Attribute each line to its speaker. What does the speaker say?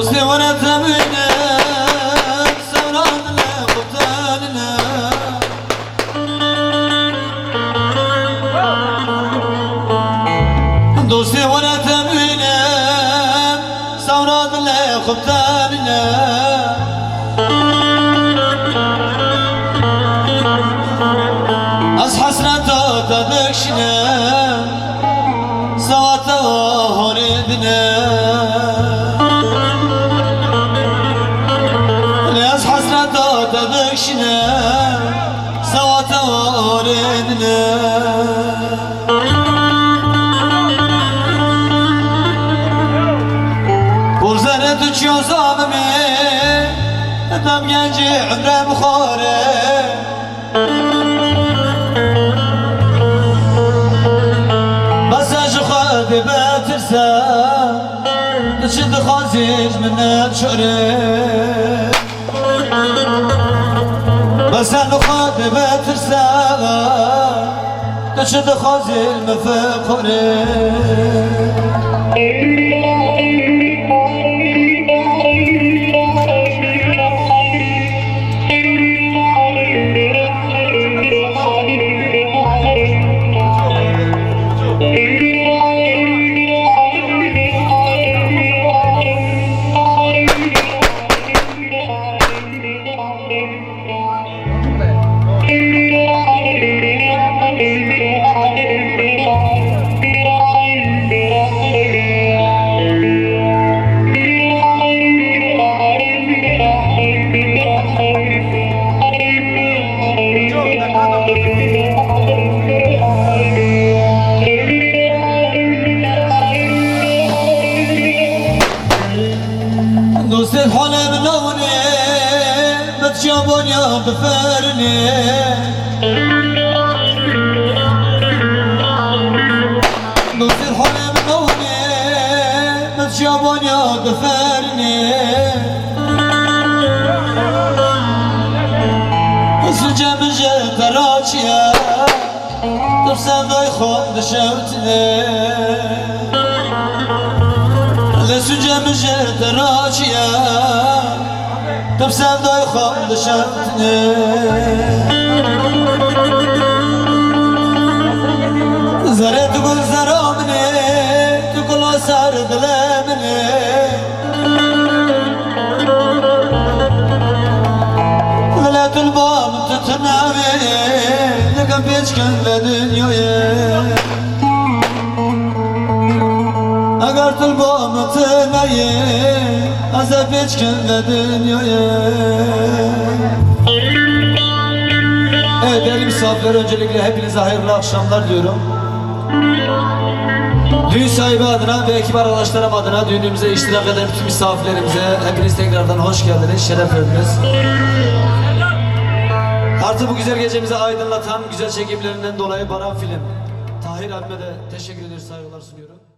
Speaker 1: دوستي وانا تمينا سورادنا قبطاننا دوستي وانا تمينا سورادنا قبطاننا از حسرتا تدکشنا سواتا هوردنا از حسرتا تدکشنا سواتا هوردنا برزنه تو چیو زاممه دم گنجی عمرم خوره بترسى تشد خازيج من الشعري بس الخاد بترسى تشد خازيج من فقري دوست حالم نونه بتجابون يا بفرني دوست حالم نونه بتجابون يا بفرني سجم جت راچيا تبسم داي خود شوتني لسجم جت راچيا تبسم داي خود شوتني زرت گل زرامني تقول سر دلمني ولات الباب تتنامي لقم بيشكن لدنيا اگر الباب تنامي ازا بيشكن لدنيا. Evet değerli misafirler, öncelikle hepinize hayırlı akşamlar diyorum. Düğün sahibi adına ve ekip arkadaşlarım adına düğünümüze iştirak eden bütün misafirlerimize hepiniz tekrardan hoş geldiniz, şeref verdiniz. Artık bu güzel gecemizi aydınlatan güzel çekimlerinden dolayı Baran Film Tahir abime de teşekkür ediyoruz, saygılar sunuyorum.